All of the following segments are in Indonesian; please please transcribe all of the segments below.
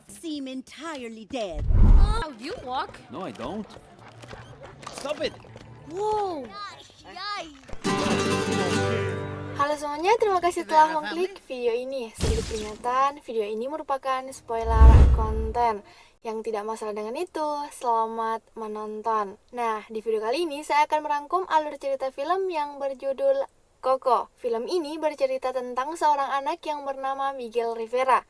seem entirely dead. How you walk? No, I don't. Stop it! Whoa! Halo semuanya, terima kasih telah mengklik video ini. Sedikit peringatan, video ini merupakan spoiler konten. Yang tidak masalah dengan itu, selamat menonton. Nah, di video kali ini saya akan merangkum alur cerita film yang berjudul Coco. Film ini bercerita tentang seorang anak yang bernama Miguel Rivera,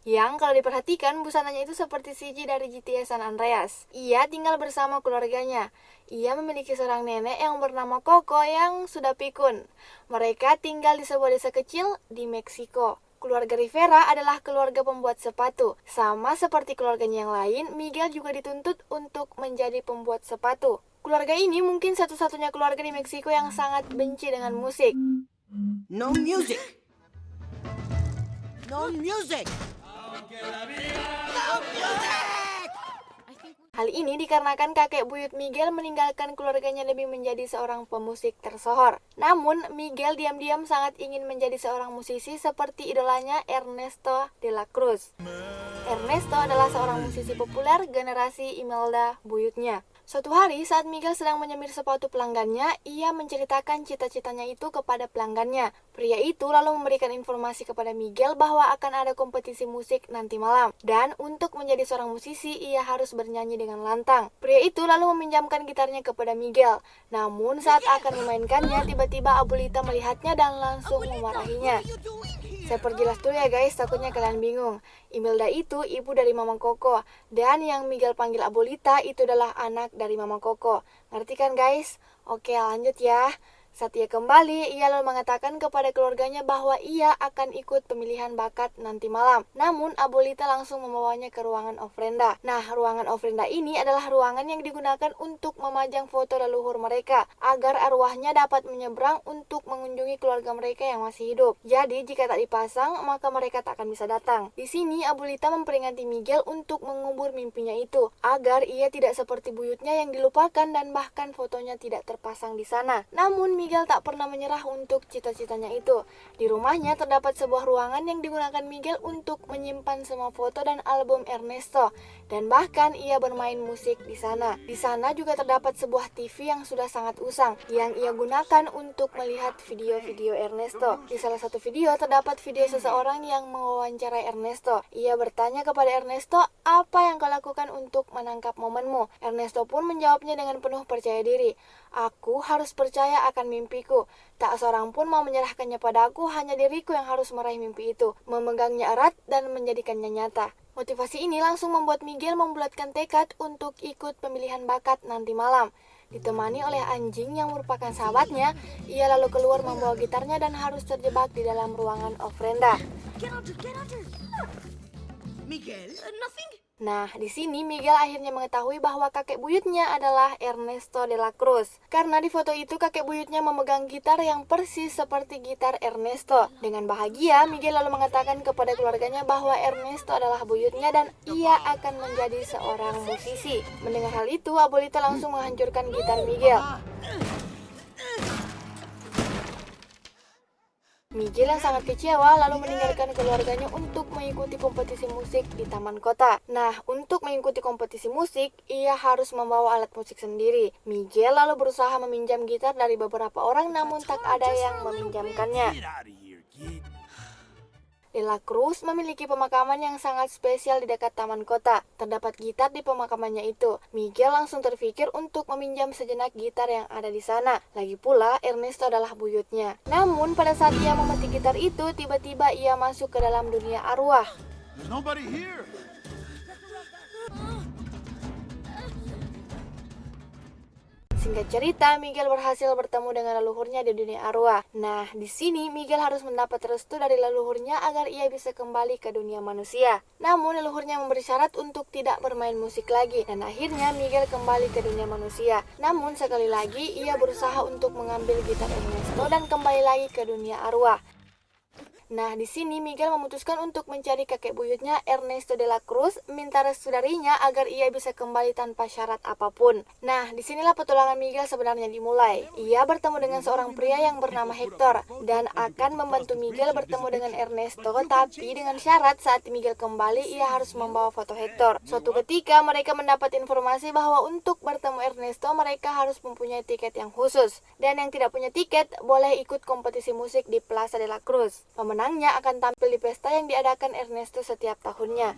yang kalau diperhatikan busananya itu seperti CJ dari GTA San Andreas. Ia tinggal bersama keluarganya. Ia memiliki seorang nenek yang bernama Coco yang sudah pikun. Mereka tinggal di sebuah desa kecil di Meksiko. Keluarga Rivera adalah keluarga pembuat sepatu. Sama seperti keluarganya yang lain, Miguel juga dituntut untuk menjadi pembuat sepatu. Keluarga ini mungkin satu-satunya keluarga di Meksiko yang sangat benci dengan musik. No music. No music. Hal ini dikarenakan kakek buyut Miguel meninggalkan keluarganya demi menjadi seorang pemusik tersohor. Namun, Miguel diam-diam sangat ingin menjadi seorang musisi seperti idolanya Ernesto de la Cruz. Ernesto adalah seorang musisi populer generasi Imelda buyutnya. Suatu hari saat Miguel sedang menyemir sepatu pelanggannya, ia menceritakan cita-citanya itu kepada pelanggannya. Pria itu lalu memberikan informasi kepada Miguel bahwa akan ada kompetisi musik nanti malam. Dan untuk menjadi seorang musisi, ia harus bernyanyi dengan lantang. Pria itu lalu meminjamkan gitarnya kepada Miguel. Namun saat akan memainkannya, tiba-tiba Abuelita melihatnya dan langsung memarahinya. Saya perjelas dulu ya guys, takutnya kalian bingung. Imelda itu ibu dari Mama Coco, dan yang Miguel panggil Abuelita itu adalah anak dari Mama Coco. Ngerti kan guys? Oke, lanjut ya. Saat ia kembali, ia lalu mengatakan kepada keluarganya bahwa ia akan ikut pemilihan bakat nanti malam. Namun, Abuelita langsung membawanya ke ruangan ofrenda. Nah, ruangan ofrenda ini adalah ruangan yang digunakan untuk memajang foto leluhur mereka, agar arwahnya dapat menyeberang untuk mengunjungi keluarga mereka yang masih hidup. Jadi, jika tak dipasang, maka mereka tak akan bisa datang. Di sini, Abuelita memperingati Miguel untuk mengubur mimpinya itu, agar ia tidak seperti buyutnya yang dilupakan dan bahkan fotonya tidak terpasang di sana. Namun, Miguel tak pernah menyerah untuk cita-citanya itu. Di rumahnya terdapat sebuah ruangan yang digunakan Miguel untuk menyimpan semua foto dan album Ernesto, dan bahkan ia bermain musik di sana. Di sana juga terdapat sebuah TV yang sudah sangat usang, yang ia gunakan untuk melihat video-video Ernesto. Di salah satu video terdapat video seseorang yang mewawancarai Ernesto. Ia bertanya kepada Ernesto, apa yang kau lakukan untuk menangkap momenmu? Ernesto pun menjawabnya dengan penuh percaya diri. Aku harus percaya akan mimpiku. Tak seorang pun mau menyerahkannya padaku, hanya diriku yang harus meraih mimpi itu, memegangnya erat dan menjadikannya nyata. Motivasi ini langsung membuat Miguel membulatkan tekad untuk ikut pemilihan bakat nanti malam. Ditemani oleh anjing yang merupakan sahabatnya, ia lalu keluar membawa gitarnya dan harus terjebak di dalam ruangan ofrenda. Get under. Miguel? Nothing? Nah, di sini Miguel akhirnya mengetahui bahwa kakek buyutnya adalah Ernesto de la Cruz. Karena di foto itu kakek buyutnya memegang gitar yang persis seperti gitar Ernesto. Dengan bahagia, Miguel lalu mengatakan kepada keluarganya bahwa Ernesto adalah buyutnya dan ia akan menjadi seorang musisi. Mendengar hal itu, Abuelita langsung menghancurkan gitar Miguel. Miguel yang sangat kecewa lalu meninggalkan keluarganya untuk mengikuti kompetisi musik di taman kota. Nah, untuk mengikuti kompetisi musik, ia harus membawa alat musik sendiri. Miguel lalu berusaha meminjam gitar dari beberapa orang namun tak ada yang meminjamkannya. De la Cruz memiliki pemakaman yang sangat spesial di dekat taman kota. Terdapat gitar di pemakamannya itu. Miguel langsung terpikir untuk meminjam sejenak gitar yang ada di sana. Lagi pula, Ernesto adalah buyutnya. Namun, pada saat ia memetik gitar itu, tiba-tiba ia masuk ke dalam dunia arwah. There's nobody here! Singkat cerita, Miguel berhasil bertemu dengan leluhurnya di dunia arwah. Nah, di sini Miguel harus mendapat restu dari leluhurnya agar ia bisa kembali ke dunia manusia. Namun, leluhurnya memberi syarat untuk tidak bermain musik lagi. Dan akhirnya Miguel kembali ke dunia manusia. Namun, sekali lagi ia berusaha untuk mengambil gitar Ernesto dan kembali lagi ke dunia arwah. Nah, di sini Miguel memutuskan untuk mencari kakek buyutnya Ernesto de la Cruz, minta restu darinya agar ia bisa kembali tanpa syarat apapun. Nah, disinilah petualangan Miguel sebenarnya dimulai. Ia bertemu dengan seorang pria yang bernama Hector dan akan membantu Miguel bertemu dengan Ernesto, tapi dengan syarat saat Miguel kembali ia harus membawa foto Hector. Suatu ketika mereka mendapat informasi bahwa untuk bertemu Ernesto mereka harus mempunyai tiket yang khusus, dan yang tidak punya tiket boleh ikut kompetisi musik di Plaza de la Cruz. Pemenangnya akan tampil di pesta yang diadakan Ernesto setiap tahunnya.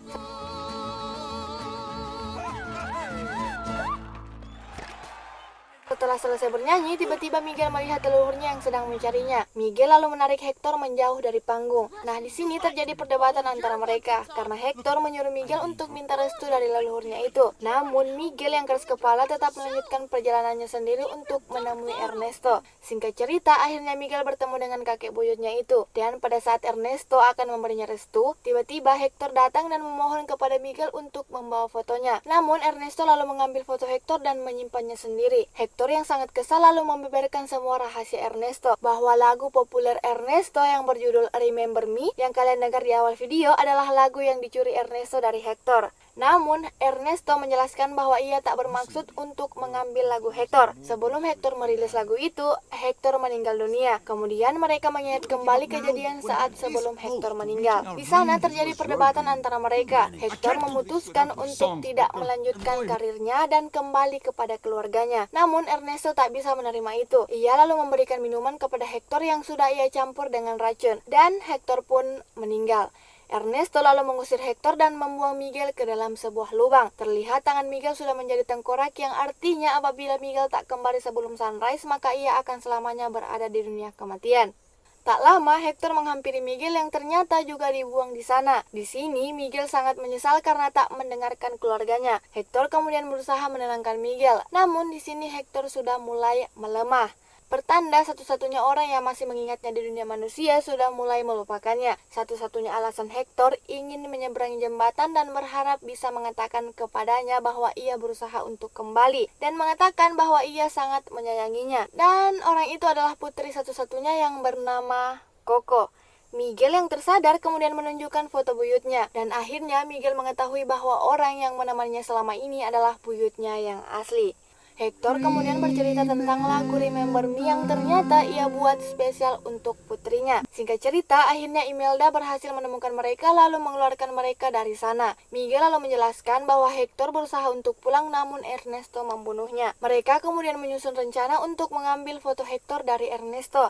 Setelah selesai bernyanyi, tiba-tiba Miguel melihat leluhurnya yang sedang mencarinya. Miguel lalu menarik Hector menjauh dari panggung. Nah, di sini terjadi perdebatan antara mereka karena Hector menyuruh Miguel untuk minta restu dari leluhurnya itu. Namun, Miguel yang keras kepala tetap melanjutkan perjalanannya sendiri untuk menemui Ernesto. Singkat cerita, akhirnya Miguel bertemu dengan kakek buyutnya itu. Dan pada saat Ernesto akan memberinya restu, tiba-tiba Hector datang dan memohon kepada Miguel untuk membawa fotonya. Namun, Ernesto lalu mengambil foto Hector dan menyimpannya sendiri. Hector yang sangat kesal lalu membeberkan semua rahasia Ernesto, bahwa lagu populer Ernesto yang berjudul Remember Me yang kalian dengar di awal video adalah lagu yang dicuri Ernesto dari Hector. Namun, Ernesto menjelaskan bahwa ia tak bermaksud untuk mengambil lagu Hector. Sebelum Hector merilis lagu itu, Hector meninggal dunia. Kemudian mereka mengingat kembali kejadian saat sebelum Hector meninggal. Di sana terjadi perdebatan antara mereka. Hector memutuskan untuk tidak melanjutkan karirnya dan kembali kepada keluarganya. Namun, Ernesto tak bisa menerima itu. Ia lalu memberikan minuman kepada Hector yang sudah ia campur dengan racun, dan Hector pun meninggal. Ernesto lalu mengusir Hector dan membuang Miguel ke dalam sebuah lubang. Terlihat tangan Miguel sudah menjadi tengkorak, yang artinya apabila Miguel tak kembali sebelum sunrise, maka ia akan selamanya berada di dunia kematian. Tak lama, Hector menghampiri Miguel yang ternyata juga dibuang di sana. Di sini, Miguel sangat menyesal karena tak mendengarkan keluarganya. Hector kemudian berusaha menenangkan Miguel. Namun, di sini Hector sudah mulai melemah. Pertanda satu-satunya orang yang masih mengingatnya di dunia manusia sudah mulai melupakannya. Satu-satunya alasan Hector ingin menyeberangi jembatan dan berharap bisa mengatakan kepadanya bahwa ia berusaha untuk kembali, dan mengatakan bahwa ia sangat menyayanginya. Dan orang itu adalah putri satu-satunya yang bernama Coco. Miguel yang tersadar kemudian menunjukkan foto buyutnya, dan akhirnya Miguel mengetahui bahwa orang yang menemaninya selama ini adalah buyutnya yang asli. Hector kemudian bercerita tentang lagu Remember Me yang ternyata ia buat spesial untuk putrinya. Singkat cerita, akhirnya Imelda berhasil menemukan mereka lalu mengeluarkan mereka dari sana. Miguel lalu menjelaskan bahwa Hector berusaha untuk pulang namun Ernesto membunuhnya. Mereka kemudian menyusun rencana untuk mengambil foto Hector dari Ernesto.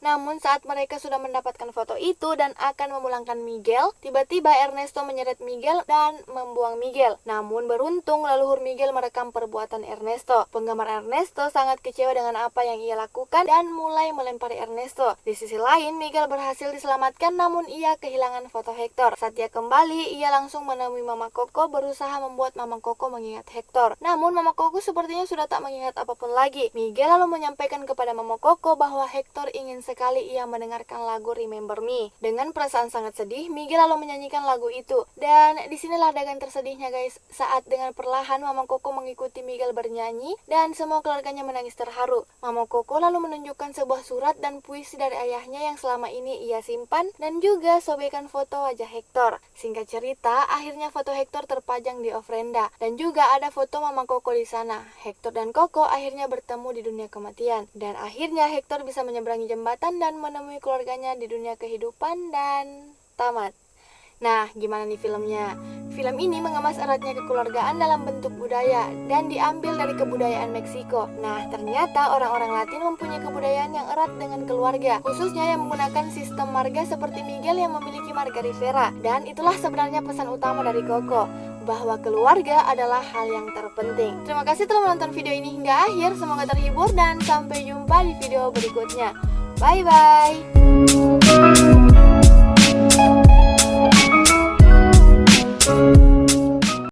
Namun saat mereka sudah mendapatkan foto itu dan akan memulangkan Miguel, tiba-tiba Ernesto menyeret Miguel dan membuang Miguel. Namun beruntung leluhur Miguel merekam perbuatan Ernesto. Penggemar Ernesto sangat kecewa dengan apa yang ia lakukan dan mulai melempari Ernesto. Di sisi lain, Miguel berhasil diselamatkan namun ia kehilangan foto Hector. Saat ia kembali, ia langsung menemui Mama Coco berusaha membuat Mama Coco mengingat Hector. Namun Mama Coco sepertinya sudah tak mengingat apapun lagi. Miguel lalu menyampaikan kepada Mama Coco bahwa Hector ingin sekali ia mendengarkan lagu Remember Me. Dengan perasaan sangat sedih, Miguel lalu menyanyikan lagu itu. Dan disinilah adegan tersedihnya guys, saat dengan perlahan Mama Coco mengikuti Miguel bernyanyi dan semua keluarganya menangis terharu. Mama Coco lalu menunjukkan sebuah surat dan puisi dari ayahnya yang selama ini ia simpan, dan juga sobekan foto wajah Hector. Singkat cerita, akhirnya foto Hector terpajang di ofrenda dan juga ada foto Mama Coco di sana. Hector dan Coco akhirnya bertemu di dunia kematian, dan akhirnya Hector bisa menyeberangi jembatan dan menemui keluarganya di dunia kehidupan dan tamat. Nah, gimana nih filmnya? Film ini mengemas eratnya kekeluargaan dalam bentuk budaya dan diambil dari kebudayaan Meksiko. Nah, ternyata orang-orang Latin mempunyai kebudayaan yang erat dengan keluarga, khususnya yang menggunakan sistem marga seperti Miguel yang memiliki marga Rivera. Dan itulah sebenarnya pesan utama dari Coco, bahwa keluarga adalah hal yang terpenting. Terima kasih telah menonton video ini hingga akhir, semoga terhibur dan sampai jumpa di video berikutnya. Bye-bye.